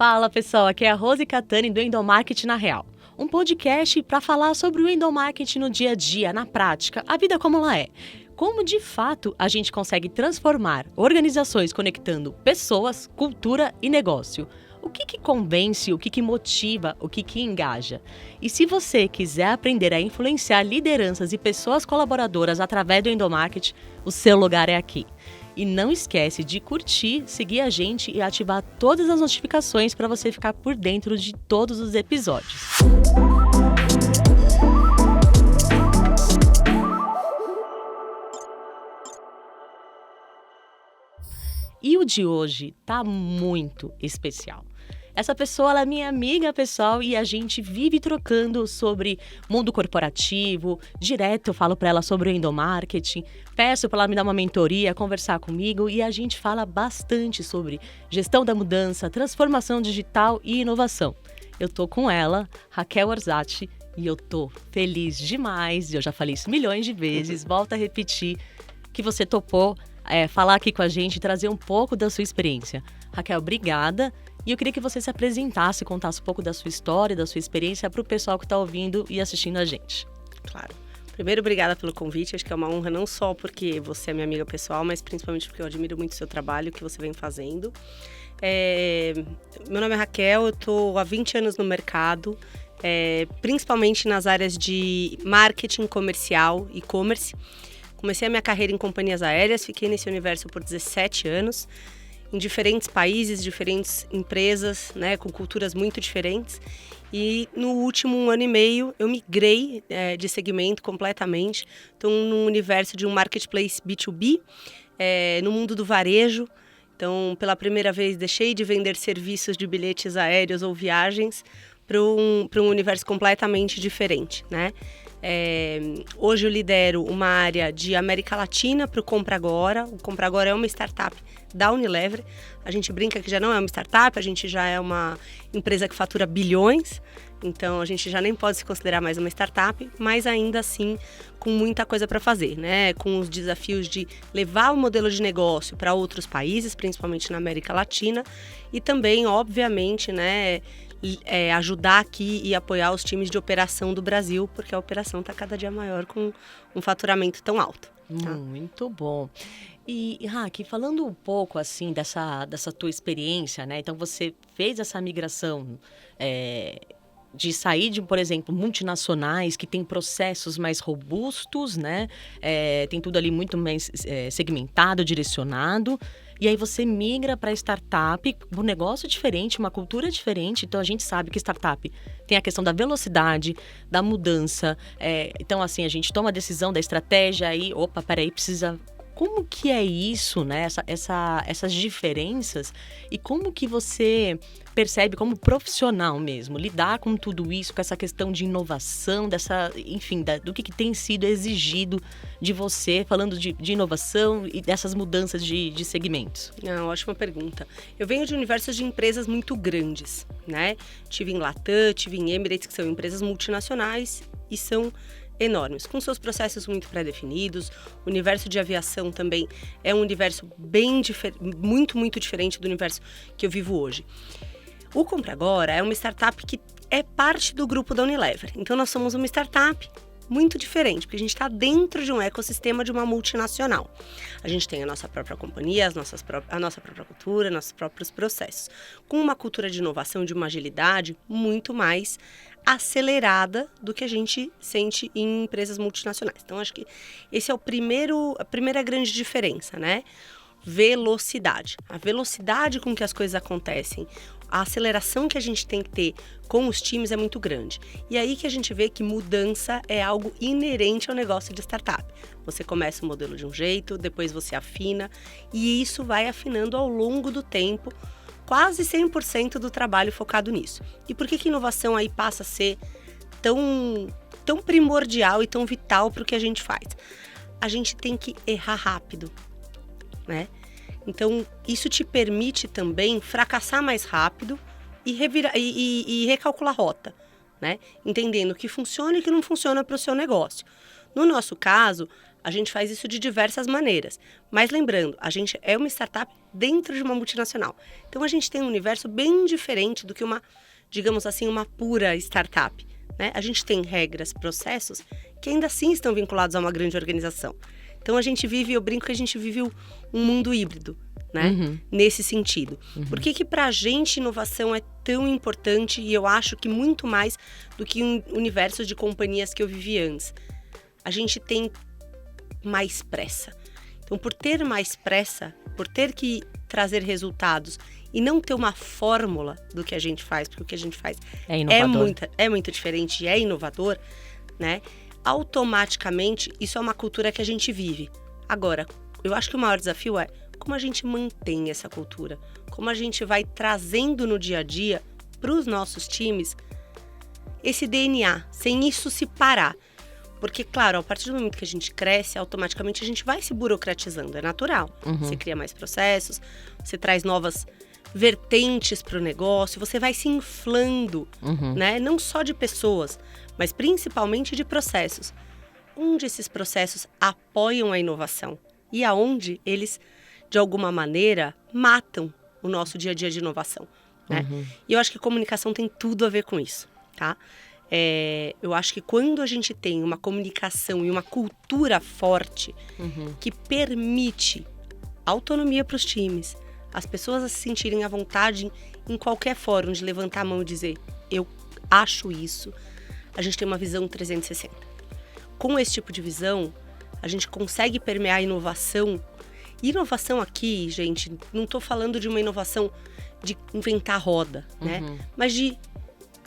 Fala pessoal, aqui é a Rose Catani do Endomarketing na Real. Um podcast para falar sobre o endomarketing no dia a dia, na prática, a vida como ela é. Como de fato a gente consegue transformar organizações conectando pessoas, cultura e negócio. O que convence, o que motiva, o que engaja. E se você quiser aprender a influenciar lideranças e pessoas colaboradoras através do endomarketing, o seu lugar é aqui. E não esquece de curtir, seguir a gente e ativar todas as notificações para você ficar por dentro de todos os episódios. E o de hoje tá muito especial. Essa pessoa ela é minha amiga pessoal e a gente vive trocando sobre mundo corporativo. Direto eu falo para ela sobre o endomarketing, peço para ela me dar uma mentoria, conversar comigo e a gente fala bastante sobre gestão da mudança, transformação digital e inovação. Eu tô com ela, Raquel Orzatti, e eu tô feliz demais, eu já falei isso milhões de vezes, volto a repetir que você topou falar aqui com a gente e trazer um pouco da sua experiência. Raquel, obrigada. E eu queria que você se apresentasse, contasse um pouco da sua história, da sua experiência para o pessoal que está ouvindo e assistindo a gente. Claro. Primeiro, obrigada pelo convite. Acho que é uma honra não só porque você é minha amiga pessoal, mas principalmente porque eu admiro muito o seu trabalho, o que você vem fazendo. Meu nome é Raquel, eu estou há 20 anos no mercado, principalmente nas áreas de marketing comercial e e-commerce. Comecei a minha carreira em companhias aéreas, fiquei nesse universo por 17 anos, em diferentes países, diferentes empresas, né, com culturas muito diferentes. E no último 1 ano e meio, eu migrei de segmento completamente. Estou num universo de um marketplace B2B, no mundo do varejo. Então, pela primeira vez, deixei de vender serviços de bilhetes aéreos ou viagens para um universo completamente diferente, né? Hoje eu lidero uma área de América Latina para o Compra Agora. O Compra Agora é uma startup da Unilever. A gente brinca que já não é uma startup, a gente já é uma empresa que fatura bilhões. Então a gente já nem pode se considerar mais uma startup, mas ainda assim com muita coisa para fazer, né? Com os desafios de levar o modelo de negócio para outros países, principalmente na América Latina, e também, obviamente, né, ajudar aqui e apoiar os times de operação do Brasil, porque a operação está cada dia maior com um faturamento tão alto. Tá? Muito bom. E, Raquel, falando um pouco assim dessa tua experiência, né? Então você fez essa migração de sair de, por exemplo, multinacionais que têm processos mais robustos, né? Tem tudo ali muito mais segmentado, direcionado. E aí você migra para startup, um negócio diferente, uma cultura diferente. Então a gente sabe que startup tem a questão da velocidade, da mudança. Então assim, a gente toma a decisão da estratégia aí, peraí, precisa... Como que é isso, né? Essas diferenças e como que você percebe como profissional mesmo, lidar com tudo isso, com essa questão de inovação, do que tem sido exigido de você, falando de inovação e dessas mudanças de segmentos? Ótima pergunta. Eu venho de universos de empresas muito grandes, né? Tive em Latam, tive em Emirates, que são empresas multinacionais e são enormes, com seus processos muito pré-definidos. O universo de aviação também é um universo muito diferente do universo que eu vivo hoje. O Compra Agora é uma startup que é parte do grupo da Unilever. Então nós somos uma startup muito diferente, porque a gente está dentro de um ecossistema de uma multinacional. A gente tem a nossa própria companhia, a nossa própria cultura, nossos próprios processos, com uma cultura de inovação, de uma agilidade muito mais acelerada do que a gente sente em empresas multinacionais. Então, acho que esse é a primeira grande diferença, né? Velocidade. A velocidade com que as coisas acontecem, a aceleração que a gente tem que ter com os times é muito grande. E aí que a gente vê que mudança é algo inerente ao negócio de startup. Você começa o modelo de um jeito, depois você afina, e isso vai afinando ao longo do tempo, quase 100% do trabalho focado nisso. E por que inovação aí passa a ser tão primordial e tão vital para o que a gente faz? A gente tem que errar rápido, né? Então, isso te permite também fracassar mais rápido e recalcular a rota, né? Entendendo o que funciona e o que não funciona para o seu negócio. No nosso caso, A gente faz isso de diversas maneiras. Mas lembrando, a gente é uma startup dentro de uma multinacional. Então a gente tem um universo bem diferente do que uma, digamos assim, uma pura startup, né? A gente tem regras, processos que ainda assim estão vinculados a uma grande organização. Então a gente vive, eu brinco que a gente vive um mundo híbrido, né? Nesse sentido. Por que pra gente inovação é tão importante e eu acho que muito mais do que um universo de companhias que eu vivi antes? A gente tem mais pressa. Então, por ter mais pressa, por ter que trazer resultados e não ter uma fórmula do que a gente faz, porque o que a gente faz é muito diferente e é inovador, né? Automaticamente, isso é uma cultura que a gente vive. Agora, eu acho que o maior desafio é como a gente mantém essa cultura, como a gente vai trazendo no dia a dia para os nossos times esse DNA, sem isso se parar. Porque, claro, a partir do momento que a gente cresce, automaticamente a gente vai se burocratizando, é natural. Você cria mais processos, você traz novas vertentes para o negócio, você vai se inflando, né? Não só de pessoas, mas principalmente de processos. Onde esses processos apoiam a inovação e aonde eles, de alguma maneira, matam o nosso dia a dia de inovação, né? E eu acho que comunicação tem tudo a ver com isso, tá? Eu acho que quando a gente tem uma comunicação e uma cultura forte que permite autonomia para os times, as pessoas se sentirem à vontade em qualquer fórum de levantar a mão e dizer eu acho isso, a gente tem uma visão 360. Com esse tipo de visão, a gente consegue permear a inovação. E inovação aqui, gente, não estou falando de uma inovação de inventar roda, né? Mas de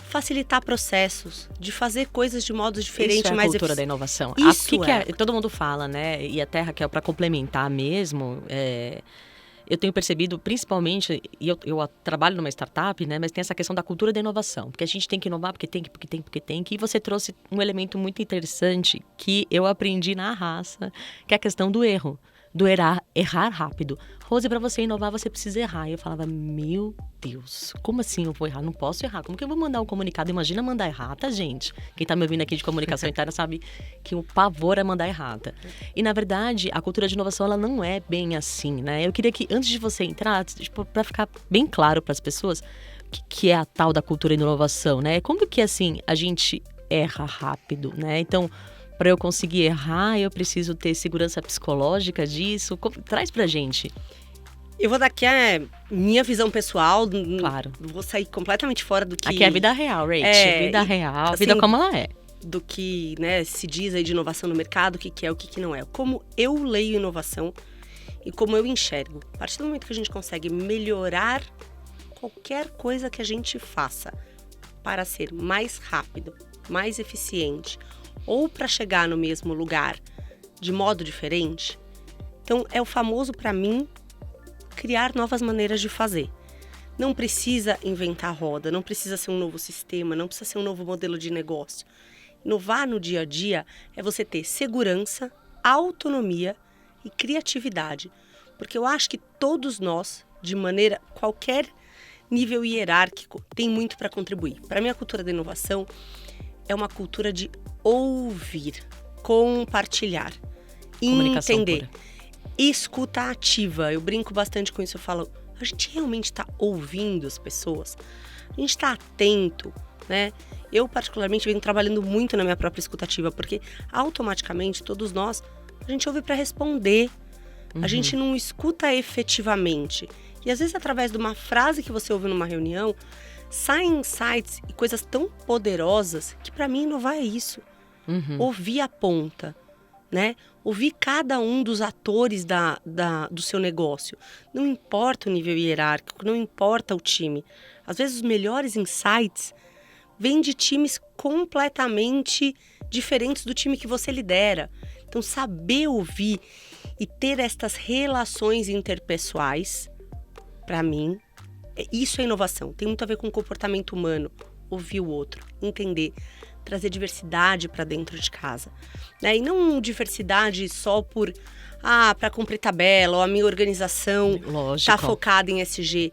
facilitar processos, de fazer coisas de modos diferentes, isso é a mais cultura da inovação. Isso todo mundo fala, né? E até, Raquel, para complementar mesmo, eu tenho percebido, principalmente, e eu trabalho numa startup, né? Mas tem essa questão da cultura da inovação, porque a gente tem que inovar porque tem, e você trouxe um elemento muito interessante que eu aprendi na raça, que é a questão do erro. Do errar rápido. Rose, para você inovar, você precisa errar. E eu falava, meu Deus, como assim eu vou errar? Não posso errar. Como que eu vou mandar um comunicado? Imagina mandar errata, gente. Quem tá me ouvindo aqui de comunicação interna sabe que o pavor é mandar errata. E, na verdade, a cultura de inovação, ela não é bem assim, né? Eu queria que, antes de você entrar, tipo, para ficar bem claro para as pessoas, o que é a tal da cultura de inovação, né? Como que, assim, a gente erra rápido, né? Então, para eu conseguir errar, eu preciso ter segurança psicológica disso? Traz pra gente. Eu vou dar aqui a minha visão pessoal. Claro. Vou sair completamente fora do que... Aqui é a vida real, Rach. Vida real, assim, vida como ela é. Do que, né, se diz aí de inovação no mercado, o que é, o que não é. Como eu leio inovação e como eu enxergo. A partir do momento que a gente consegue melhorar qualquer coisa que a gente faça para ser mais rápido, mais eficiente, ou para chegar no mesmo lugar de modo diferente, então é o famoso, para mim, criar novas maneiras de fazer. Não precisa inventar roda, não precisa ser um novo sistema, não precisa ser um novo modelo de negócio. Inovar no dia a dia é você ter segurança, autonomia e criatividade. Porque eu acho que todos nós, de maneira, qualquer nível hierárquico, tem muito para contribuir. Para mim, a cultura da inovação é uma cultura de ouvir, compartilhar, entender, escuta ativa. Eu brinco bastante com isso, eu falo, a gente realmente está ouvindo as pessoas? A gente está atento, né? Eu, particularmente, venho trabalhando muito na minha própria escuta ativa, porque automaticamente, todos nós, a gente ouve para responder. A gente não escuta efetivamente. E às vezes, através de uma frase que você ouve numa reunião, saem insights e coisas tão poderosas que, para mim, inovar é isso. Ouvir a ponta, né? Ouvir cada um dos atores do seu negócio. Não importa o nível hierárquico, não importa o time. Às vezes, os melhores insights vêm de times completamente diferentes do time que você lidera. Então, saber ouvir e ter estas relações interpessoais, para mim, isso é inovação. Tem muito a ver com o comportamento humano. Ouvir o outro, entender, trazer diversidade para dentro de casa, né? E não diversidade só para cumprir tabela, ou a minha organização está focada em SG.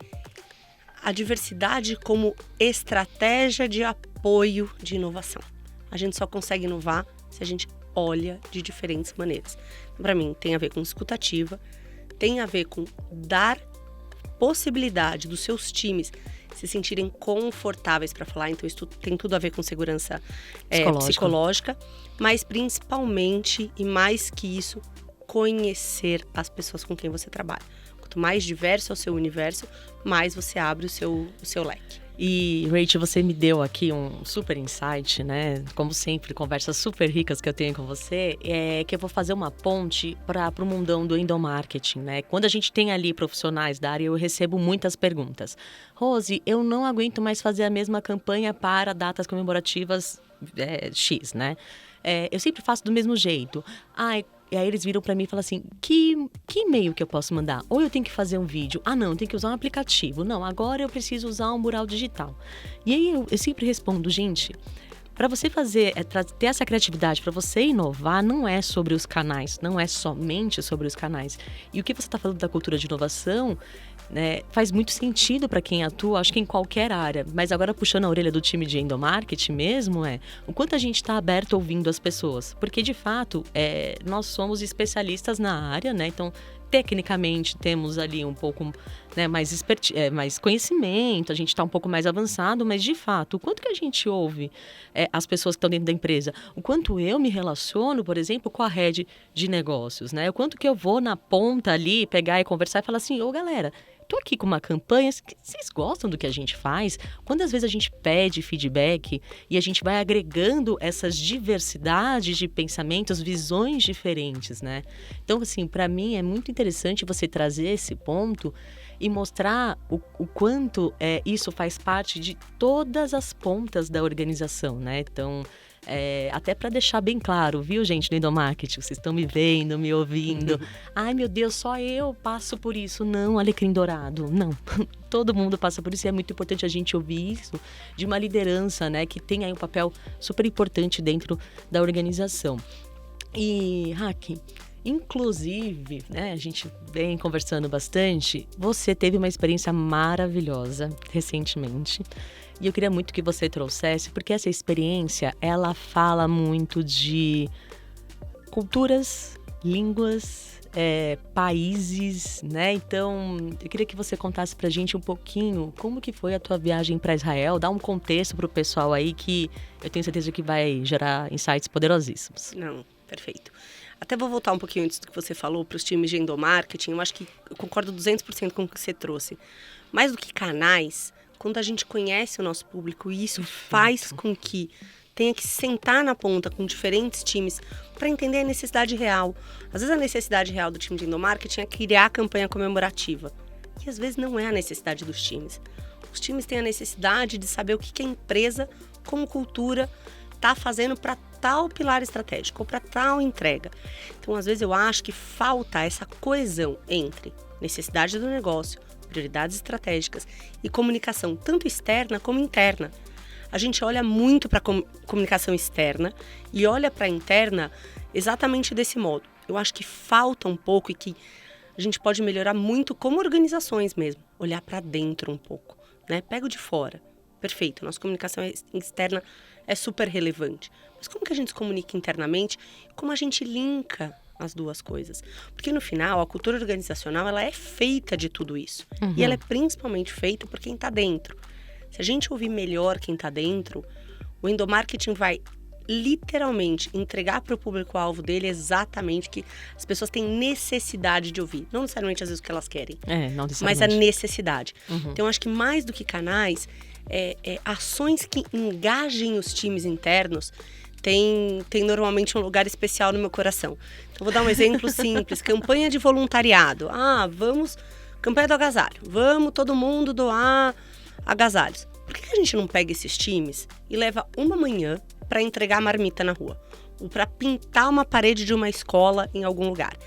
A diversidade como estratégia de apoio de inovação. A gente só consegue inovar se a gente olha de diferentes maneiras. Para mim, tem a ver com escutativa, tem a ver com dar possibilidade dos seus times se sentirem confortáveis para falar. Então, isso tem tudo a ver com segurança psicológica, mas principalmente, e mais que isso, conhecer as pessoas com quem você trabalha. Quanto mais diverso é o seu universo, mais você abre o seu leque. E, Rachel, você me deu aqui um super insight, né? Como sempre, conversas super ricas que eu tenho com você, que eu vou fazer uma ponte para o mundão do endomarketing, né? Quando a gente tem ali profissionais da área, eu recebo muitas perguntas. Rose, eu não aguento mais fazer a mesma campanha para datas comemorativas X, né? Eu sempre faço do mesmo jeito. E aí eles viram pra mim e falam assim, que e-mail que eu posso mandar? Ou eu tenho que fazer um vídeo? Ah, não, tem que usar um aplicativo. Não, agora eu preciso usar um mural digital. E aí eu sempre respondo, gente, para você ter essa criatividade, para você inovar, não é sobre os canais, não é somente sobre os canais. E o que você está falando da cultura de inovação, né, faz muito sentido para quem atua, acho que em qualquer área. Mas agora, puxando a orelha do time de endomarketing mesmo, o quanto a gente está aberto ouvindo as pessoas. Porque, de fato, nós somos especialistas na área, né? Então, tecnicamente, temos ali um pouco, né, mais conhecimento, a gente está um pouco mais avançado, mas, de fato, o quanto que a gente ouve as pessoas que estão dentro da empresa? O quanto eu me relaciono, por exemplo, com a rede de negócios, né? O quanto que eu vou na ponta ali, pegar e conversar e falar assim, ô, galera, tô aqui com uma campanha, vocês gostam do que a gente faz? Quantas vezes a gente pede feedback e a gente vai agregando essas diversidades de pensamentos, visões diferentes, né? Então, assim, para mim é muito interessante você trazer esse ponto e mostrar o quanto isso faz parte de todas as pontas da organização, né? Então, até para deixar bem claro, viu, gente, do endomarketing, vocês estão me vendo, me ouvindo. Ai, meu Deus, só eu passo por isso. Não, alecrim dourado, não. Todo mundo passa por isso e é muito importante a gente ouvir isso de uma liderança, né, que tem aí um papel super importante dentro da organização. E, Hack, inclusive, né, a gente vem conversando bastante, você teve uma experiência maravilhosa recentemente. E eu queria muito que você trouxesse, porque essa experiência, ela fala muito de culturas, línguas, países, né? Então, eu queria que você contasse pra gente um pouquinho como que foi a tua viagem para Israel, dar um contexto pro pessoal aí que eu tenho certeza que vai gerar insights poderosíssimos. Não, perfeito. Até vou voltar um pouquinho antes do que você falou para os times de endomarketing. Eu acho que eu concordo 200% com o que você trouxe. Mais do que canais, quando a gente conhece o nosso público, e isso faz com que tenha que sentar na ponta com diferentes times para entender a necessidade real. Às vezes a necessidade real do time de endomarketing é criar a campanha comemorativa. E às vezes não é a necessidade dos times. Os times têm a necessidade de saber o que a empresa, como cultura, está fazendo para tal pilar estratégico ou para tal entrega. Então, às vezes eu acho que falta essa coesão entre necessidade do negócio, prioridades estratégicas e comunicação, tanto externa como interna. A gente olha muito para a comunicação externa e olha para a interna exatamente desse modo. Eu acho que falta um pouco e que a gente pode melhorar muito como organizações mesmo, olhar para dentro um pouco, né? Pega o de fora. Perfeito, nossa comunicação externa é super relevante. Mas como que a gente se comunica internamente? Como a gente linka as duas coisas? Porque no final, a cultura organizacional, ela é feita de tudo isso. Uhum. E ela é principalmente feita por quem está dentro. Se a gente ouvir melhor quem está dentro, o endomarketing vai literalmente entregar para o público-alvo dele exatamente o que as pessoas têm necessidade de ouvir. Não necessariamente às vezes o que elas querem, não necessariamente, mas a necessidade. Uhum. Então, acho que mais do que canais, ações que engajem os times internos tem normalmente um lugar especial no meu coração. Então, vou dar um exemplo simples. Campanha de voluntariado. Campanha do agasalho. Vamos todo mundo doar agasalhos. Por que a gente não pega esses times e leva uma manhã para entregar marmita na rua? Ou para pintar uma parede de uma escola em algum lugar?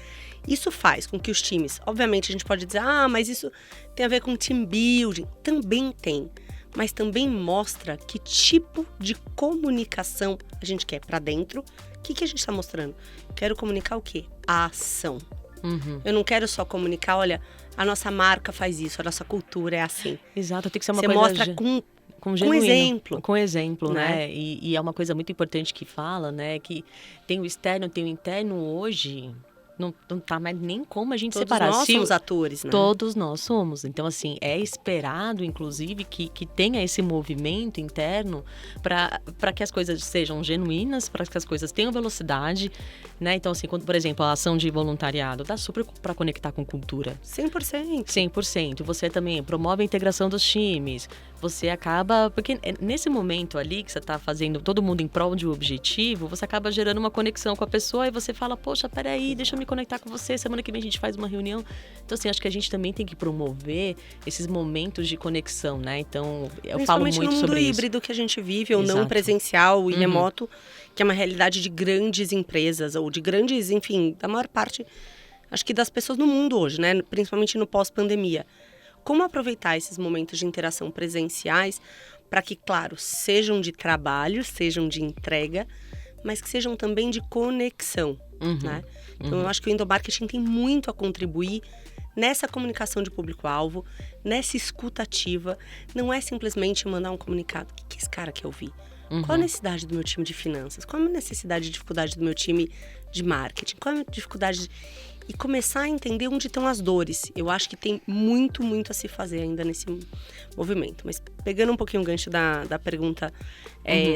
Isso faz com que os times... Obviamente, a gente pode dizer, mas isso tem a ver com team building. Também tem. Mas também mostra que tipo de comunicação a gente quer para dentro. O que a gente está mostrando? Quero comunicar o quê? A ação. Uhum. Eu não quero só comunicar, olha, a nossa marca faz isso, a nossa cultura é assim. Exato, tem que ser uma Você coisa... mostra com com genuíno, exemplo. Com exemplo, Né? né? E é uma coisa muito importante que fala, né? Que tem o externo, tem o interno hoje. Não tá mais nem como a gente Todos separar. nós somos atores, né? Todos nós somos. Então, assim, é esperado, inclusive, que tenha esse movimento interno para que as coisas sejam genuínas, para que as coisas tenham velocidade, né? Então, assim, quando, por exemplo, a ação de voluntariado dá super para conectar com cultura. 100%. 100%. Você também promove a integração dos times. Você acaba... Porque nesse momento ali que você está fazendo todo mundo em prol de um objetivo, você acaba gerando uma conexão com a pessoa e você fala, poxa, peraí, deixa eu me conectar com você, semana que vem a gente faz uma reunião. Então, assim, acho que a gente também tem que promover esses momentos de conexão, né? Então, eu falo muito sobre isso. Principalmente no mundo híbrido que a gente vive, ou não Exato. Presencial e remoto, que é uma realidade de grandes empresas, ou de grandes, enfim, da maior parte, acho que das pessoas no mundo hoje, né? Principalmente no pós-pandemia. Como aproveitar esses momentos de interação presenciais para que, claro, sejam de trabalho, sejam de entrega, mas que sejam também de conexão, né? Então, eu acho que o endomarketing tem muito a contribuir nessa comunicação de público-alvo, nessa escuta ativa. Não é simplesmente mandar um comunicado. O que esse cara quer ouvir? Qual a necessidade do meu time de finanças? Qual a necessidade e dificuldade do meu time de marketing? Qual a dificuldade e começar a entender onde estão as dores. Eu acho que tem muito, muito a se fazer ainda nesse movimento. Mas pegando um pouquinho o gancho da pergunta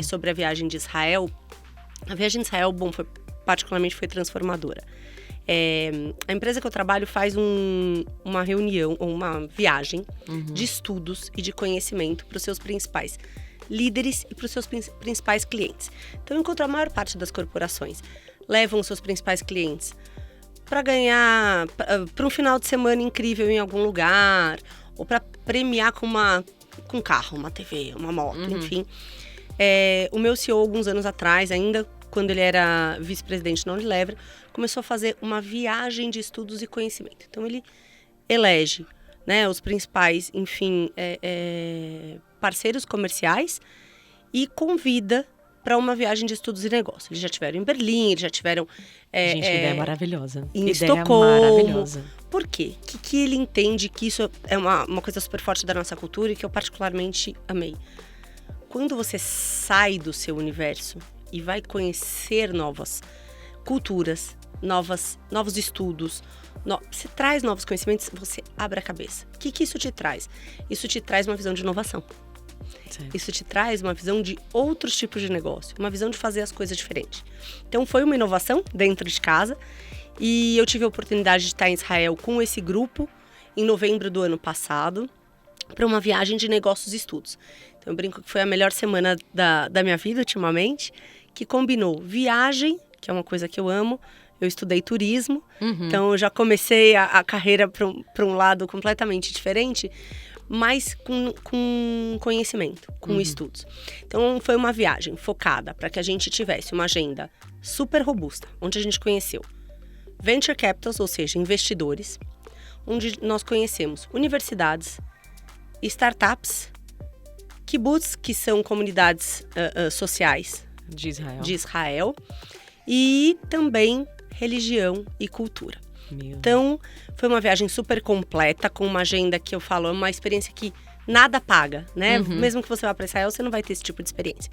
sobre a viagem de Israel, a viagem de Israel, particularmente foi transformadora. A empresa que eu trabalho faz uma reunião, ou uma viagem de estudos e de conhecimento para os seus principais líderes e para os seus principais clientes. Então, enquanto a maior parte das corporações levam os seus principais clientes para ganhar, para um final de semana incrível em algum lugar, ou para premiar com um carro, uma TV, uma moto, enfim. O meu CEO, alguns anos atrás, ainda quando ele era vice-presidente na Unilever, começou a fazer uma viagem de estudos e conhecimento. Então, ele elege, né, os principais, enfim, parceiros comerciais e convida para uma viagem de estudos e negócios. Eles já tiveram em Berlim, eles já tiveram... Gente, que ideia maravilhosa. Em ideia Estocolmo. Maravilhosa. Por quê? Que ele entende que isso é uma coisa super forte da nossa cultura e que eu particularmente amei. Quando você sai do seu universo e vai conhecer novas culturas, novos estudos, você traz novos conhecimentos, você abre a cabeça. O que isso te traz? Isso te traz uma visão de inovação. Certo. Isso te traz uma visão de outros tipos de negócio, uma visão de fazer as coisas diferentes. Então, foi uma inovação dentro de casa e eu tive a oportunidade de estar em Israel com esse grupo em novembro do ano passado para uma viagem de negócios e estudos. Então, eu brinco que foi a melhor semana da minha vida ultimamente, que combinou viagem, que é uma coisa que eu amo. Eu estudei turismo, então eu já comecei a carreira para um lado completamente diferente, mas com conhecimento, com estudos. Então, foi uma viagem focada para que a gente tivesse uma agenda super robusta, onde a gente conheceu venture capitals, ou seja, investidores, onde nós conhecemos universidades, startups, kibbutz, que são comunidades sociais De Israel. de Israel, e também religião e cultura. Meu. Então, foi uma viagem super completa, com uma agenda que eu falo, é uma experiência que nada paga, né? Mesmo que você vá para Israel, você não vai ter esse tipo de experiência.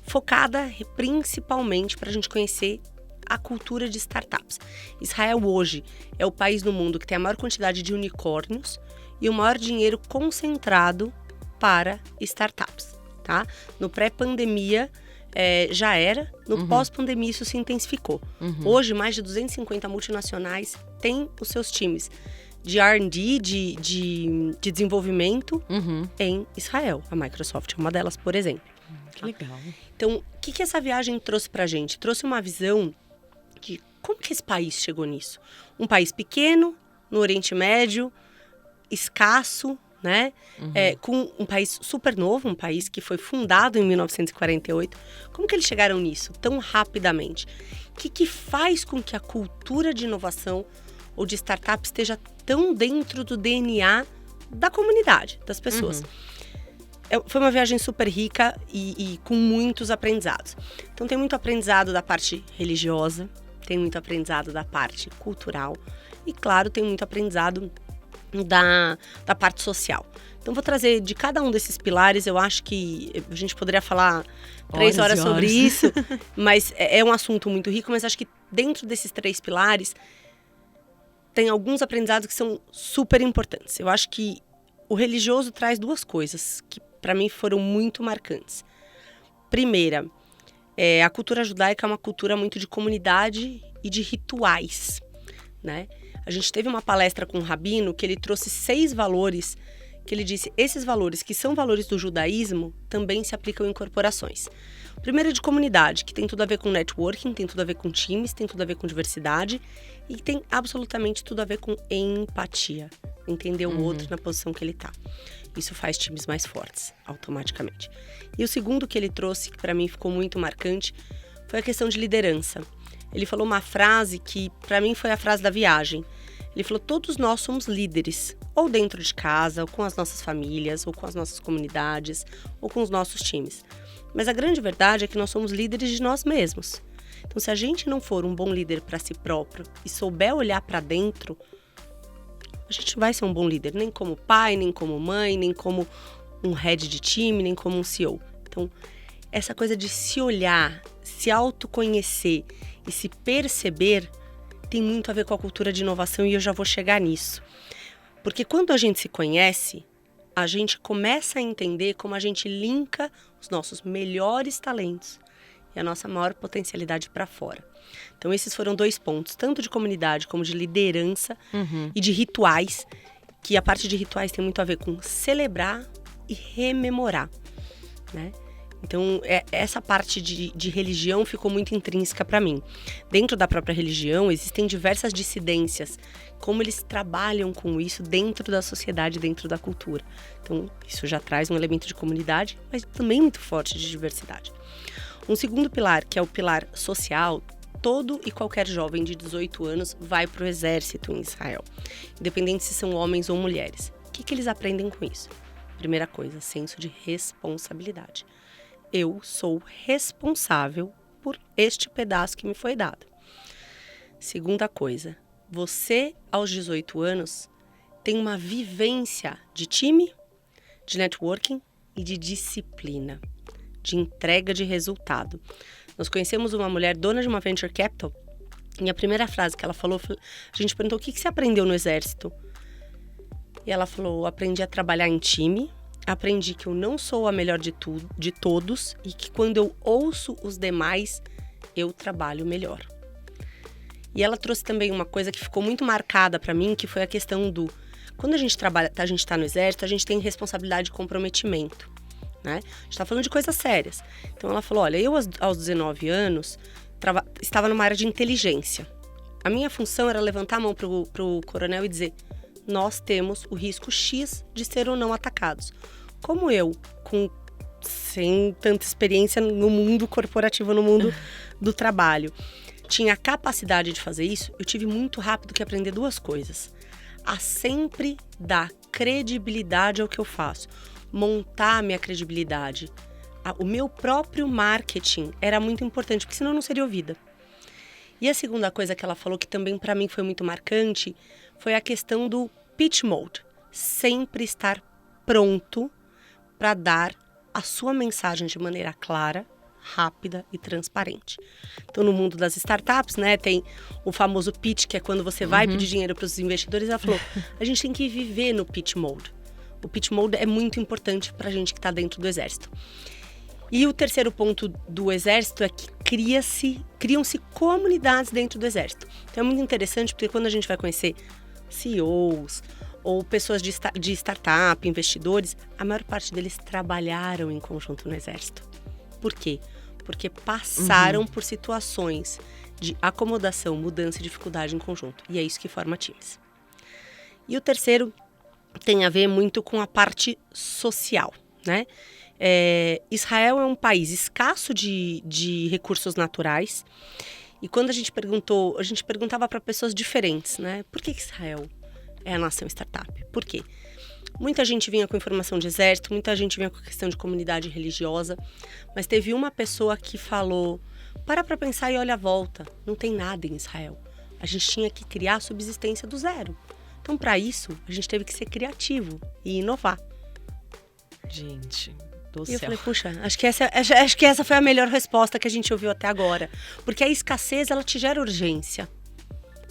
Focada principalmente para a gente conhecer a cultura de startups. Israel hoje é o país no mundo que tem a maior quantidade de unicórnios e o maior dinheiro concentrado para startups, tá? No pré-pandemia, já era, no pós-pandemia isso se intensificou. Hoje, mais de 250 multinacionais têm os seus times de R&D, de desenvolvimento em Israel. A Microsoft é uma delas, por exemplo. Que legal. Então, o que essa viagem trouxe pra gente? Trouxe uma visão de como que esse país chegou nisso. Um país pequeno, no Oriente Médio, escasso, né? Com um país super novo, um país que foi fundado em 1948. Como que eles chegaram nisso tão rapidamente? O que faz com que a cultura de inovação ou de startup esteja tão dentro do DNA da comunidade, das pessoas? Foi uma viagem super rica e com muitos aprendizados. Então, tem muito aprendizado da parte religiosa, tem muito aprendizado da parte cultural e, claro, tem muito aprendizado da parte social. Então, vou trazer de cada um desses pilares. Eu acho que a gente poderia falar 3 horas sobre isso, mas é um assunto muito rico. Mas acho que dentro desses 3 pilares, tem alguns aprendizados que são super importantes. Eu acho que o religioso traz 2 coisas que, para mim, foram muito marcantes. Primeira, a cultura judaica é uma cultura muito de comunidade e de rituais, né? A gente teve uma palestra com um rabino que ele trouxe 6 valores, que ele disse, esses valores que são valores do judaísmo também se aplicam em corporações. O primeiro é de comunidade, que tem tudo a ver com networking, tem tudo a ver com times, tem tudo a ver com diversidade e tem absolutamente tudo a ver com empatia, entender o outro na posição que ele está. Isso faz times mais fortes, automaticamente. E o segundo que ele trouxe, que para mim ficou muito marcante, foi a questão de liderança. Ele falou uma frase que, para mim, foi a frase da viagem. Ele falou, todos nós somos líderes, ou dentro de casa, ou com as nossas famílias, ou com as nossas comunidades, ou com os nossos times. Mas a grande verdade é que nós somos líderes de nós mesmos. Então, se a gente não for um bom líder para si próprio e souber olhar para dentro, a gente vai ser um bom líder, nem como pai, nem como mãe, nem como um head de time, nem como um CEO. Então, essa coisa de se olhar, se autoconhecer e se perceber tem muito a ver com a cultura de inovação e eu já vou chegar nisso. Porque quando a gente se conhece, a gente começa a entender como a gente linka os nossos melhores talentos e a nossa maior potencialidade para fora. Então, esses foram 2 pontos, tanto de comunidade como de liderança e de rituais, que a parte de rituais tem muito a ver com celebrar e rememorar, né? Então, essa parte de religião ficou muito intrínseca para mim. Dentro da própria religião, existem diversas dissidências, como eles trabalham com isso dentro da sociedade, dentro da cultura. Então, isso já traz um elemento de comunidade, mas também muito forte de diversidade. Um segundo pilar, que é o pilar social, todo e qualquer jovem de 18 anos vai para o exército em Israel, independente se são homens ou mulheres. O que eles aprendem com isso? Primeira coisa, senso de responsabilidade. Eu sou responsável por este pedaço que me foi dado. Segunda coisa, você aos 18 anos tem uma vivência de time, de networking e de disciplina, de entrega de resultado. Nós conhecemos uma mulher dona de uma venture capital e a primeira frase que ela falou, a gente perguntou o que você aprendeu no exército? E ela falou, aprendi a trabalhar em time, aprendi que eu não sou a melhor de todos e que quando eu ouço os demais, eu trabalho melhor. E ela trouxe também uma coisa que ficou muito marcada para mim, que foi a questão do... Quando a gente trabalha, a gente está no exército, a gente tem responsabilidade e comprometimento, né? A gente está falando de coisas sérias. Então ela falou, olha, eu aos 19 anos estava numa área de inteligência. A minha função era levantar a mão pro coronel e dizer, nós temos o risco X de ser ou não atacados. Como eu, sem tanta experiência no mundo corporativo, no mundo do trabalho, tinha a capacidade de fazer isso, eu tive muito rápido que aprender 2 coisas. A sempre dar credibilidade ao que eu faço, montar a minha credibilidade. O meu próprio marketing era muito importante, porque senão eu não seria ouvida. E a segunda coisa que ela falou, que também para mim foi muito marcante, foi a questão do pitch mode. Sempre estar pronto para dar a sua mensagem de maneira clara, rápida e transparente. Então, no mundo das startups, né, tem o famoso pitch, que é quando você vai pedir dinheiro para os investidores. Ela falou, a gente tem que viver no pitch mode. O pitch mode é muito importante para a gente que está dentro do exército. E o terceiro ponto do exército é que criam-se comunidades dentro do exército. Então é muito interessante porque quando a gente vai conhecer CEOs ou pessoas de startup, investidores, a maior parte deles trabalharam em conjunto no exército. Por quê? Porque passaram por situações de acomodação, mudança e dificuldade em conjunto. E é isso que forma times. E o terceiro tem a ver muito com a parte social, né? Israel é um país escasso de recursos naturais. E quando a gente perguntava para pessoas diferentes, né? Por que Israel é a nação startup? Por quê? Muita gente vinha com informação de exército, muita gente vinha com questão de comunidade religiosa, mas teve uma pessoa que falou, para pensar e olha a volta, não tem nada em Israel. A gente tinha que criar a subsistência do zero. Então, para isso, a gente teve que ser criativo e inovar. Gente do E céu. eu falei, puxa, acho que essa foi a melhor resposta que a gente ouviu até agora. Porque a escassez, ela te gera urgência.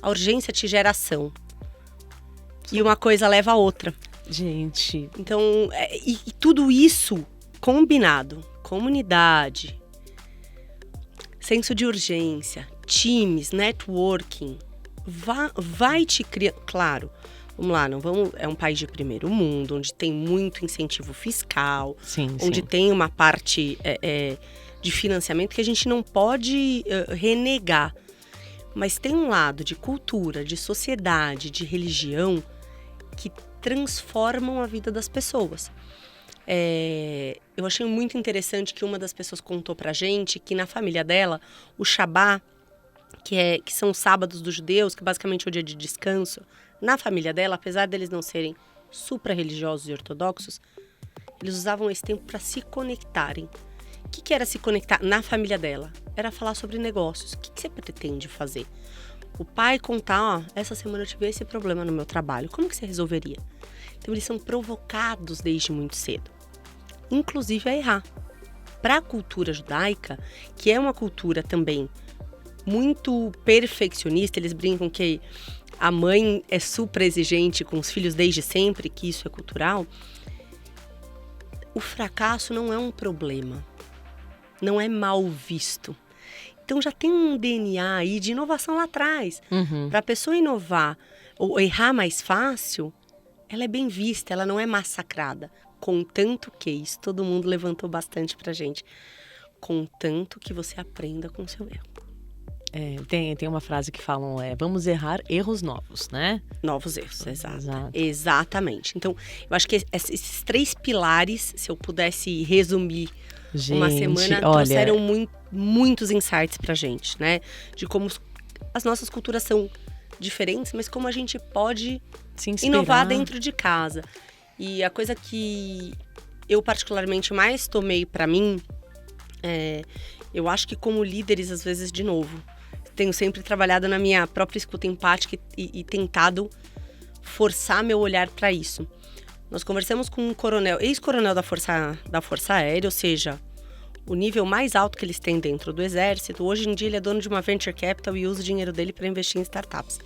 A urgência te gera ação. E uma coisa leva a outra. Gente, Então, e tudo isso combinado, comunidade, senso de urgência, times, networking, vai te criar. Claro, vamos lá, é um país de primeiro mundo, onde tem muito incentivo fiscal, sim, onde sim. tem uma parte de financiamento que a gente não pode renegar. Mas tem um lado de cultura, de sociedade, de religião que transformam a vida das pessoas. Eu achei muito interessante que uma das pessoas contou pra gente que na família dela, o Shabá, que são os sábados dos judeus, que basicamente é o dia de descanso, na família dela, apesar deles não serem supra-religiosos e ortodoxos, eles usavam esse tempo para se conectarem. O que era se conectar na família dela? Era falar sobre negócios. O que você pretende fazer? O pai contar, essa semana eu tive esse problema no meu trabalho, como que você resolveria? Então eles são provocados desde muito cedo, inclusive a errar. Para a cultura judaica, que é uma cultura também muito perfeccionista, eles brincam que a mãe é super exigente com os filhos desde sempre, que isso é cultural. O fracasso não é um problema, não é mal visto. Então já tem um DNA aí de inovação lá atrás. Para a pessoa inovar ou errar mais fácil, ela é bem vista, ela não é massacrada. Contanto que, isso todo mundo levantou bastante pra gente, contanto que você aprenda com o seu erro. Tem uma frase que falam, vamos errar erros novos, né? Novos erros, Exato. Exatamente. Então, eu acho que esses 3 pilares, se eu pudesse resumir uma semana, trouxeram muitos insights pra gente, né? De como as nossas culturas são diferentes, mas como a gente pode inovar dentro de casa. E a coisa que eu particularmente mais tomei pra mim, eu acho que como líderes, às vezes, de novo, tenho sempre trabalhado na minha própria escuta empática e tentado forçar meu olhar para isso. Nós conversamos com um coronel, ex-coronel da Força Aérea, ou seja, o nível mais alto que eles têm dentro do Exército. Hoje em dia ele é dono de uma venture capital e usa o dinheiro dele para investir em startups.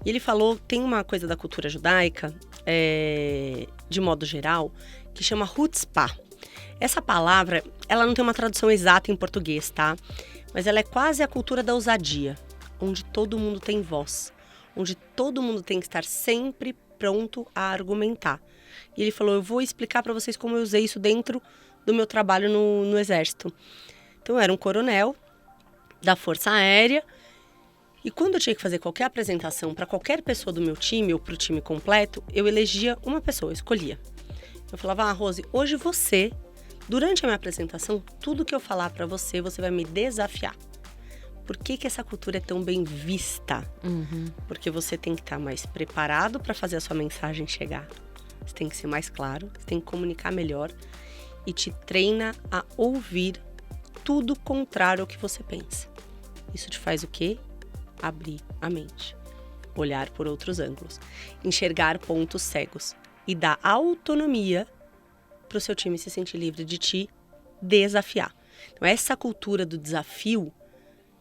E ele falou, tem uma coisa da cultura judaica, de modo geral, que chama chutzpah. Essa palavra, ela não tem uma tradução exata em português, tá? Mas ela é quase a cultura da ousadia, onde todo mundo tem voz, onde todo mundo tem que estar sempre pronto a argumentar. E ele falou, eu vou explicar para vocês como eu usei isso dentro do meu trabalho no Exército. Então, eu era um coronel da Força Aérea, e quando eu tinha que fazer qualquer apresentação para qualquer pessoa do meu time, ou para o time completo, eu elegia uma pessoa, eu escolhia. Eu falava, Rose, hoje você, durante a minha apresentação, tudo que eu falar para você, você vai me desafiar. Por que essa cultura é tão bem vista? Porque você tem que estar mais preparado para fazer a sua mensagem chegar. Você tem que ser mais claro, você tem que comunicar melhor e te treina a ouvir tudo contrário ao que você pensa. Isso te faz o quê? Abrir a mente, olhar por outros ângulos, enxergar pontos cegos e dar autonomia para o seu time se sentir livre de te desafiar. Então, essa cultura do desafio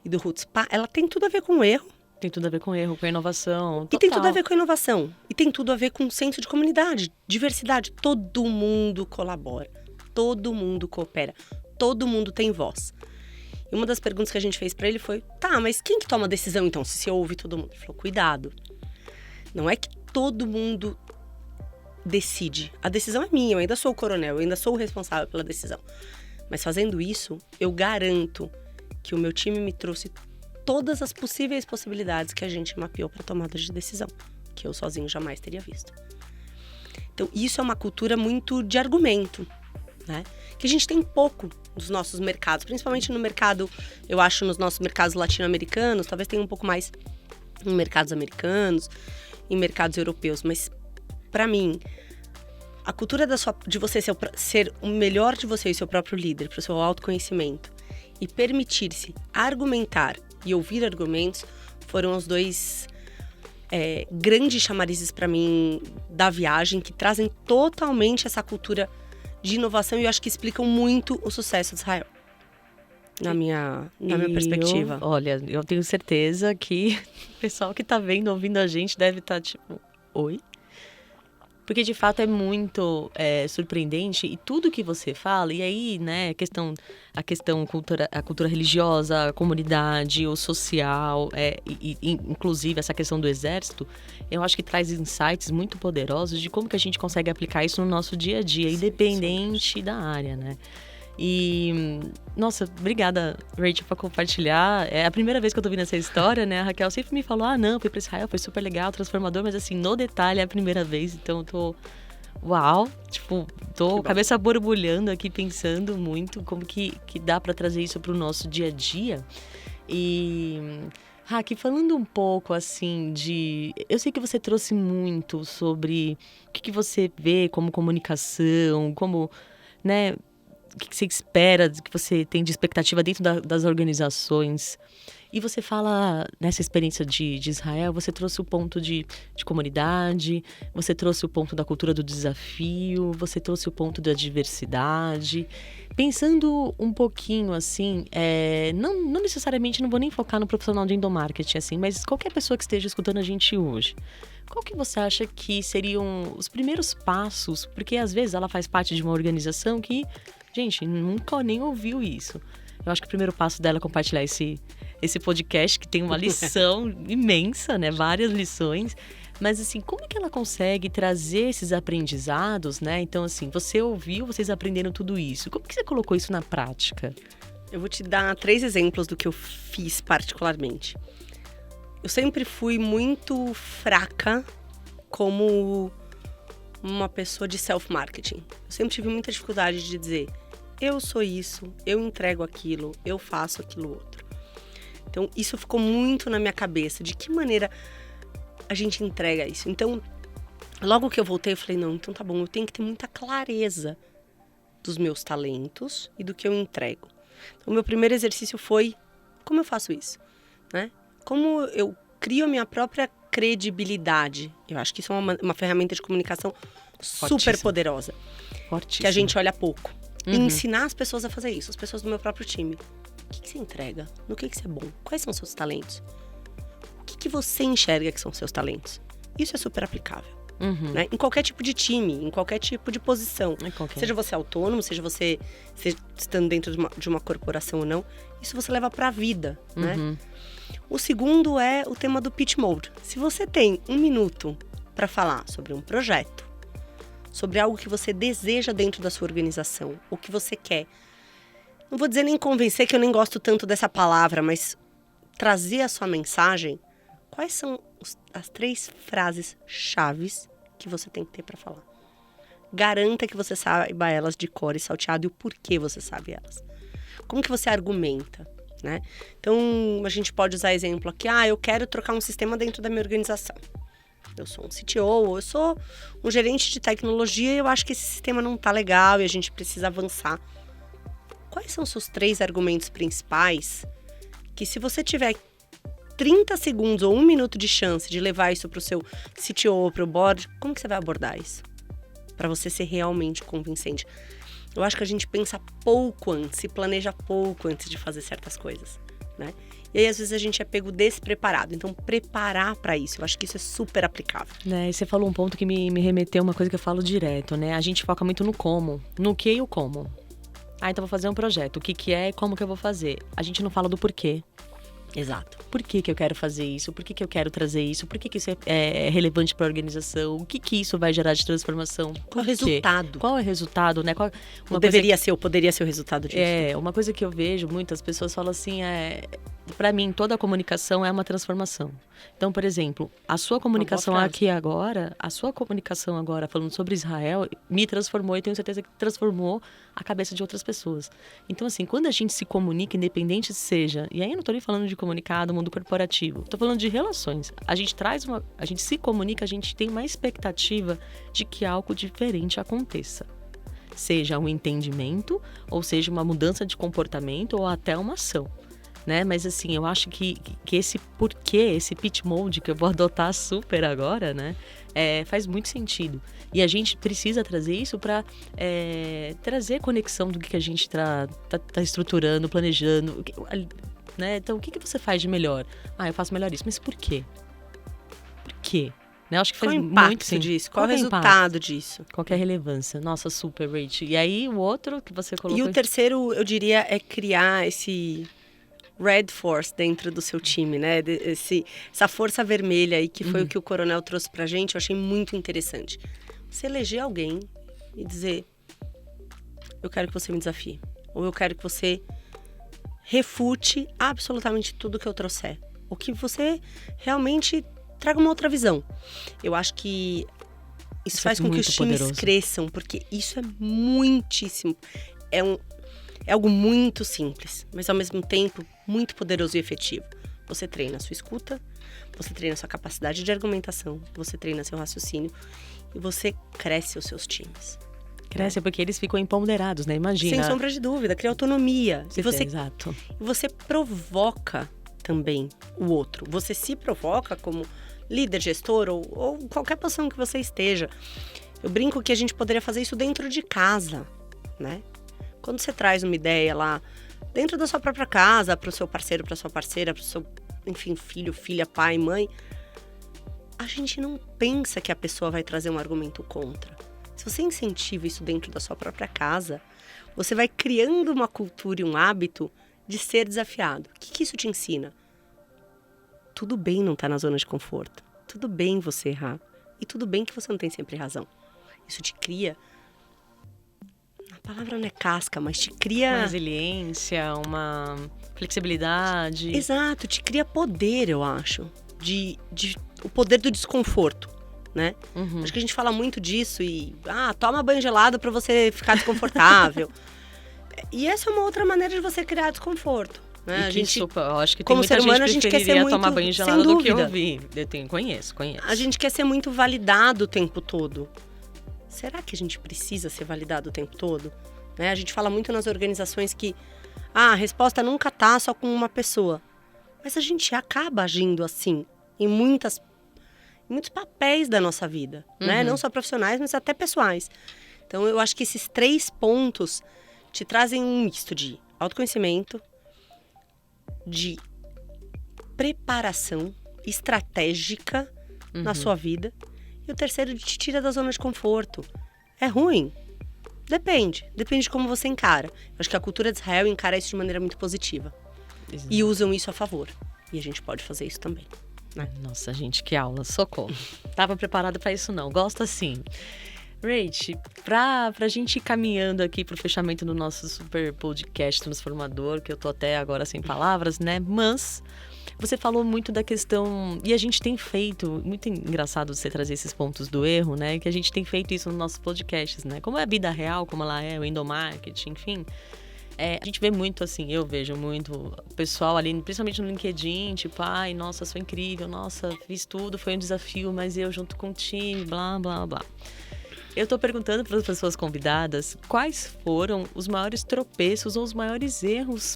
e do chutzpah, ela tem tudo a ver com o erro. Tem tudo a ver com erro, com inovação. E tem tudo a ver com a inovação. E tem tudo a ver com senso de comunidade, diversidade. Todo mundo colabora, todo mundo coopera, todo mundo tem voz. E uma das perguntas que a gente fez para ele foi, tá, mas quem que toma a decisão então, se você ouve todo mundo? Ele falou, cuidado. Não é que todo mundo decide. A decisão é minha, eu ainda sou o coronel, eu ainda sou o responsável pela decisão. Mas fazendo isso, eu garanto que o meu time me trouxe todas as possíveis possibilidades que a gente mapeou para tomada de decisão, que eu sozinho jamais teria visto. Então, isso é uma cultura muito de argumento, né? Que a gente tem pouco nos nossos mercados, principalmente no mercado, eu acho, nos nossos mercados latino-americanos, talvez tenha um pouco mais em mercados americanos, em mercados europeus, mas para mim, a cultura de você ser o melhor de você e seu próprio líder, para o seu autoconhecimento, e permitir-se argumentar e ouvir argumentos, foram os dois grandes chamarizes para mim da viagem, que trazem totalmente essa cultura de inovação e eu acho que explicam muito o sucesso de Israel. Na minha perspectiva. Olha, eu tenho certeza que o pessoal que tá vendo, ouvindo a gente deve estar tipo, oi? Porque de fato é muito surpreendente e tudo que você fala, e aí, né, a questão a cultura religiosa, a comunidade, o social, inclusive essa questão do exército, eu acho que traz insights muito poderosos de como que a gente consegue aplicar isso no nosso dia a dia, independente da área, né? E, nossa, obrigada, Rachel, por compartilhar. É a primeira vez que eu tô ouvindo essa história, né? A Raquel sempre me falou, não, fui pra Israel, foi super legal, transformador, mas assim, no detalhe é a primeira vez, então eu tô, uau, tipo, tô cabeça borbulhando aqui, pensando muito como que dá pra trazer isso pro nosso dia a dia. E, Raquel, falando um pouco, assim, eu sei que você trouxe muito sobre o que você vê como comunicação, como, né, o que você espera, o que você tem de expectativa dentro das organizações. E você fala, nessa experiência de Israel, você trouxe o ponto de comunidade, você trouxe o ponto da cultura do desafio, você trouxe o ponto da diversidade. Pensando um pouquinho, assim, não necessariamente, não vou nem focar no profissional de endomarketing, assim, mas qualquer pessoa que esteja escutando a gente hoje, qual que você acha que seriam os primeiros passos? Porque, às vezes, ela faz parte de uma organização que, gente, nunca nem ouviu isso. Eu acho que o primeiro passo dela é compartilhar esse podcast, que tem uma lição imensa, né? Várias lições. Mas, assim, como que ela consegue trazer esses aprendizados, né? Então, assim, você ouviu, vocês aprenderam tudo isso. Como que você colocou isso na prática? Eu vou te dar 3 exemplos do que eu fiz particularmente. Eu sempre fui muito fraca como uma pessoa de self-marketing. Eu sempre tive muita dificuldade de dizer, eu sou isso, eu entrego aquilo, eu faço aquilo outro. Então, isso ficou muito na minha cabeça, de que maneira a gente entrega isso. Então, logo que eu voltei, eu falei, não, então tá bom, eu tenho que ter muita clareza dos meus talentos e do que eu entrego. Então, o meu primeiro exercício foi, como eu faço isso, né? Como eu crio a minha própria credibilidade. Eu acho que isso é uma ferramenta de comunicação super poderosa. Que a gente olha pouco. E ensinar as pessoas a fazer isso, as pessoas do meu próprio time. O que você entrega? No que você é bom? Quais são os seus talentos? O que você enxerga que são os seus talentos? Isso é super aplicável. Né? Em qualquer tipo de time, em qualquer tipo de posição. Seja você autônomo, seja você estando dentro de uma corporação ou não. Isso você leva pra vida, né? O segundo é o tema do pitch mode. Se você tem 1 minuto para falar sobre um projeto, sobre algo que você deseja dentro da sua organização, o que você quer. Não vou dizer nem convencer, que eu nem gosto tanto dessa palavra, mas trazer a sua mensagem. Quais são as 3 frases chaves que você tem que ter para falar? Garanta que você saiba elas de cor e salteado e o porquê você sabe elas. Como que você argumenta, né? Então, a gente pode usar exemplo aqui. Eu quero trocar um sistema dentro da minha organização. Eu sou um CTO, ou eu sou um gerente de tecnologia e eu acho que esse sistema não tá legal e a gente precisa avançar. Quais são os seus 3 argumentos principais que, se você tiver 30 segundos ou 1 minuto de chance de levar isso pro seu CTO, pro board, como que você vai abordar isso? Para você ser realmente convincente. Eu acho que a gente pensa pouco antes, se planeja pouco antes de fazer certas coisas, né? E aí, às vezes, a gente é pego despreparado. Então, preparar para isso, eu acho que isso é super aplicável. Né, e você falou um ponto que me remeteu a uma coisa que eu falo direto, né? A gente foca muito no como, no que e o como. Então vou fazer um projeto, o que é e como que eu vou fazer. A gente não fala do porquê. Exato. Por que eu quero fazer isso? Por que eu quero trazer isso? Por que isso é relevante para a organização? O que isso vai gerar de transformação? Qual o resultado? Qual é o resultado, né? Poderia ser o resultado disso. Uma coisa que eu vejo, muitas pessoas falam assim, para mim, toda a comunicação é uma transformação. Então, por exemplo, a sua comunicação agora, falando sobre Israel, me transformou e tenho certeza que transformou a cabeça de outras pessoas. Então, assim, quando a gente se comunica, independente seja, e aí eu não tô nem falando de comunicado, mundo corporativo, tô falando de relações. A gente se comunica, a gente tem uma expectativa de que algo diferente aconteça. Seja um entendimento, ou seja uma mudança de comportamento, ou até uma ação. né? Mas assim, eu acho que esse porquê, esse pitch mode que eu vou adotar super agora, né? Faz muito sentido. E a gente precisa trazer isso para trazer conexão do que a gente tá estruturando, planejando, né? Então, o que você faz de melhor? Eu faço melhor isso. Mas por quê? Por quê? Né? Acho que faz Qual o impacto muito sentido. disso? Qual o é o resultado disso? Qual que é a relevância? Nossa, super, Rach. E aí, o outro que você colocou... E o terceiro, eu diria, é criar esse Red Force dentro do seu time, né? Essa força vermelha aí, que foi o que o Coronel trouxe pra gente, eu achei muito interessante. Você eleger alguém e dizer, eu quero que você me desafie. Ou eu quero que você refute absolutamente tudo que eu trouxer. Ou que você realmente traga uma outra visão. Eu acho que isso faz com que os times cresçam, porque isso é muitíssimo. É algo muito simples, mas ao mesmo tempo muito poderoso e efetivo. Você treina a sua escuta, você treina a sua capacidade de argumentação, você treina seu raciocínio e você cresce os seus times. Cresce porque eles ficam empoderados, né? Imagina. Sem sombra de dúvida, cria autonomia. Exato. E você provoca também o outro. Você se provoca como líder, gestor ou qualquer posição que você esteja. Eu brinco que a gente poderia fazer isso dentro de casa, né? Quando você traz uma ideia lá dentro da sua própria casa, para o seu parceiro, para sua parceira, para o seu, enfim, filho, filha, pai, mãe, a gente não pensa que a pessoa vai trazer um argumento contra. Se você incentiva isso dentro da sua própria casa, você vai criando uma cultura e um hábito de ser desafiado. O que isso te ensina? Tudo bem não estar na zona de conforto. Tudo bem você errar. E tudo bem que você não tem sempre razão. Isso te cria... A palavra não é casca, mas te cria... Uma resiliência, uma flexibilidade. Exato, te cria poder, eu acho. O poder do desconforto, né? Acho que a gente fala muito disso e... toma banho gelado para você ficar desconfortável. E essa é uma outra maneira de você criar desconforto. Né? Eu acho que tem como muita ser humano, gente a gente quer ser preferiria muito, tomar banho sem gelado do que dúvida. ouvir. Conheço. A gente quer ser muito validado o tempo todo. Será que a gente precisa ser validado o tempo todo? Né? A gente fala muito nas organizações que a resposta nunca tá só com uma pessoa. Mas a gente acaba agindo assim em muitos papéis da nossa vida. Né? Não só profissionais, mas até pessoais. Então, eu acho que esses 3 pontos te trazem um misto de autoconhecimento, de preparação estratégica na sua vida. E o terceiro, te tira da zona de conforto. É ruim? Depende de como você encara. Eu acho que a cultura de Israel encara isso de maneira muito positiva. Exato. E usam isso a favor. E a gente pode fazer isso também. Né? Nossa, gente, que aula, socorro. Tava preparada para isso não, gosto assim. Rach, pra gente ir caminhando aqui pro fechamento do nosso super podcast transformador, que eu tô até agora sem palavras, né? Mas você falou muito da questão, e a gente tem feito, muito engraçado você trazer esses pontos do erro, né? Que a gente tem feito isso nos nossos podcasts, né? Como é a vida real, como ela é, o endomarketing, enfim. A gente vê muito assim, eu vejo muito o pessoal ali, principalmente no LinkedIn, tipo, nossa, sou incrível, nossa, fiz tudo, foi um desafio, mas eu junto com o time, blá, blá, blá. Eu tô perguntando para as pessoas convidadas quais foram os maiores tropeços ou os maiores erros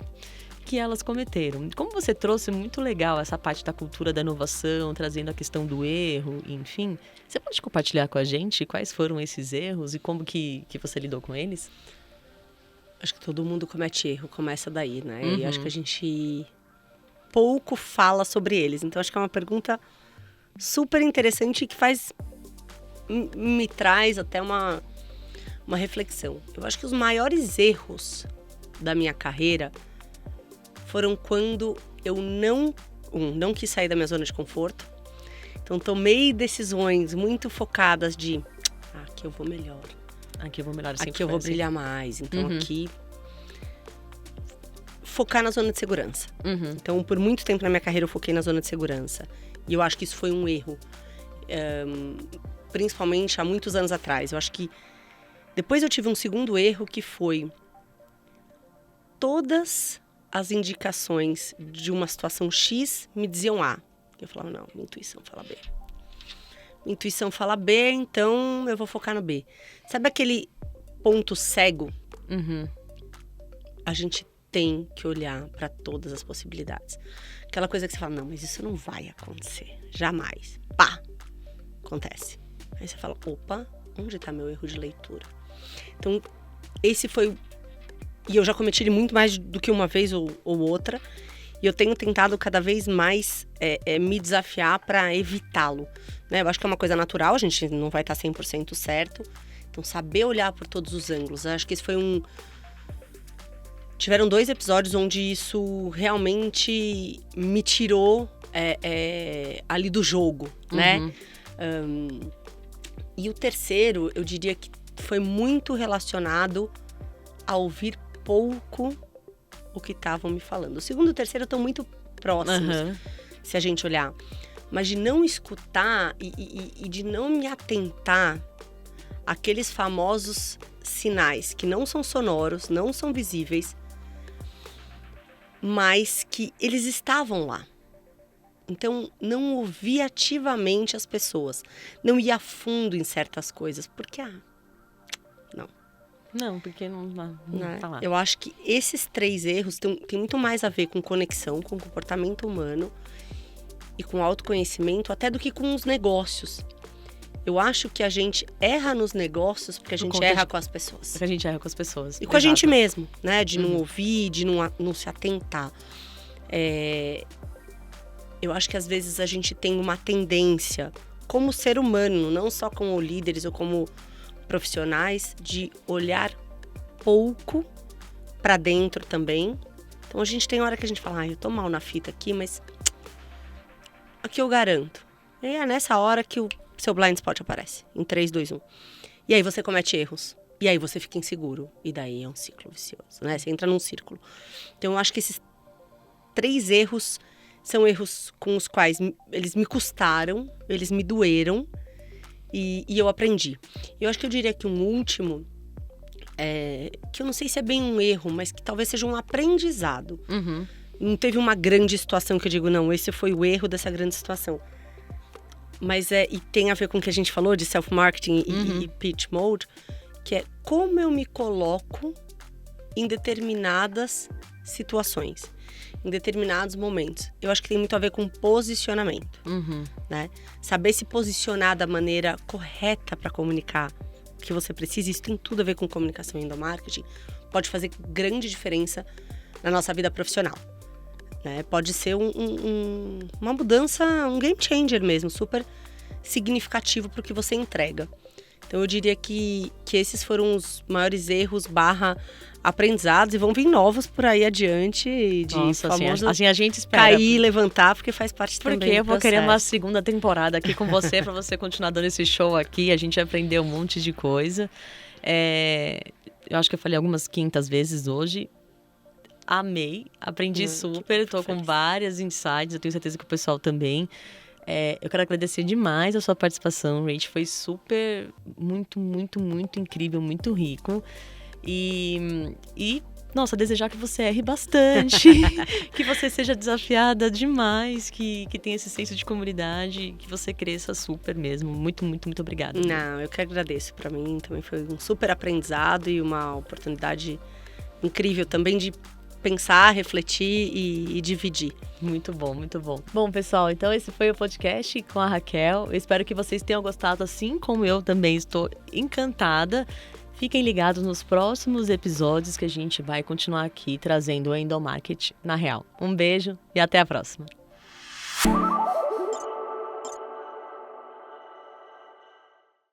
que elas cometeram. Como você trouxe muito legal essa parte da cultura da inovação, trazendo a questão do erro, enfim. Você pode compartilhar com a gente quais foram esses erros e como que você lidou com eles? Acho que todo mundo comete erro, começa daí, né? E acho que a gente pouco fala sobre eles. Então, acho que é uma pergunta super interessante que me traz até uma reflexão. Eu acho que os maiores erros da minha carreira foram quando eu não quis sair da minha zona de conforto. Então, tomei decisões muito focadas de aqui eu vou melhor. Aqui eu vou melhor, aqui eu vou brilhar mais. Então, aqui focar na zona de segurança. Então, por muito tempo na minha carreira eu foquei na zona de segurança. E eu acho que isso foi um erro. Principalmente há muitos anos atrás. Eu acho que depois eu tive um segundo erro que foi todas as indicações de uma situação X me diziam A. Eu falava, não, minha intuição fala B. Minha intuição fala B, então eu vou focar no B. Sabe aquele ponto cego? A gente tem que olhar para todas as possibilidades. Aquela coisa que você fala, não, mas isso não vai acontecer, jamais. Pá, acontece. Aí você fala, opa, onde está meu erro de leitura? Então, esse foi... E eu já cometi ele muito mais do que uma vez ou outra. E eu tenho tentado cada vez mais me desafiar para evitá-lo. Né? Eu acho que é uma coisa natural, a gente não vai estar 100% certo. Então, saber olhar por todos os ângulos. Eu acho que esse foi Tiveram 2 episódios onde isso realmente me tirou ali do jogo, né? E o terceiro, eu diria que foi muito relacionado a ouvir pouco o que estavam me falando. O segundo e o terceiro estão muito próximos, se a gente olhar. Mas de não escutar e de não me atentar àqueles famosos sinais que não são sonoros, não são visíveis, mas que eles estavam lá. Então, não ouvir ativamente as pessoas. Não ir a fundo em certas coisas. Porque, não. Não, porque não tá lá. Eu acho que esses 3 erros têm muito mais a ver com conexão, com comportamento humano e com autoconhecimento, até do que com os negócios. Eu acho que a gente erra nos negócios porque a gente erra com as pessoas. Porque a gente erra com as pessoas. E com a gente mesmo, né? De não ouvir, de não se atentar. Eu acho que às vezes a gente tem uma tendência, como ser humano, não só como líderes ou como profissionais, de olhar pouco para dentro também. Então a gente tem hora que a gente fala, eu tô mal na fita aqui, mas aqui eu garanto. E é nessa hora que o seu blind spot aparece, em 3, 2, 1. E aí você comete erros. E aí você fica inseguro. E daí é um ciclo vicioso, né? Você entra num círculo. Então eu acho que esses 3 erros são erros com os quais eles me custaram, eles me doeram e eu aprendi. Eu acho que eu diria que um último, que eu não sei se é bem um erro, mas que talvez seja um aprendizado. Não teve uma grande situação que eu digo, não, esse foi o erro dessa grande situação. Mas e tem a ver com o que a gente falou de self-marketing e pitch mode, que é como eu me coloco em determinadas situações, em determinados momentos. Eu acho que tem muito a ver com posicionamento, né? Saber se posicionar da maneira correta para comunicar o que você precisa, isso tem tudo a ver com comunicação e endomarketing, pode fazer grande diferença na nossa vida profissional. Né? Pode ser uma mudança, um game changer mesmo, super significativo para o que você entrega. Então eu diria que esses foram os maiores erros / aprendizados e vão vir novos por aí adiante de famoso assim a gente espera cair e levantar, porque faz parte também do processo. Porque eu vou querer uma segunda temporada aqui com você para você continuar dando esse show aqui, a gente aprendeu um monte de coisa. Eu acho que eu falei algumas 500 vezes hoje. Amei, aprendi super, tô com várias insights, eu tenho certeza que o pessoal também. Eu quero agradecer demais a sua participação, Rach, foi super, muito, muito, muito incrível, muito rico. E nossa, desejar que você erre bastante, que você seja desafiada demais, que tenha esse senso de comunidade, que você cresça super mesmo. Muito, muito, muito obrigada. Não, eu que agradeço. Para mim também foi um super aprendizado e uma oportunidade incrível também de pensar, refletir e dividir. Muito bom, muito bom. Bom, pessoal, então esse foi o podcast com a Raquel. Eu espero que vocês tenham gostado, assim como eu também estou encantada. Fiquem ligados nos próximos episódios que a gente vai continuar aqui trazendo o endomarketing na real. Um beijo e até a próxima.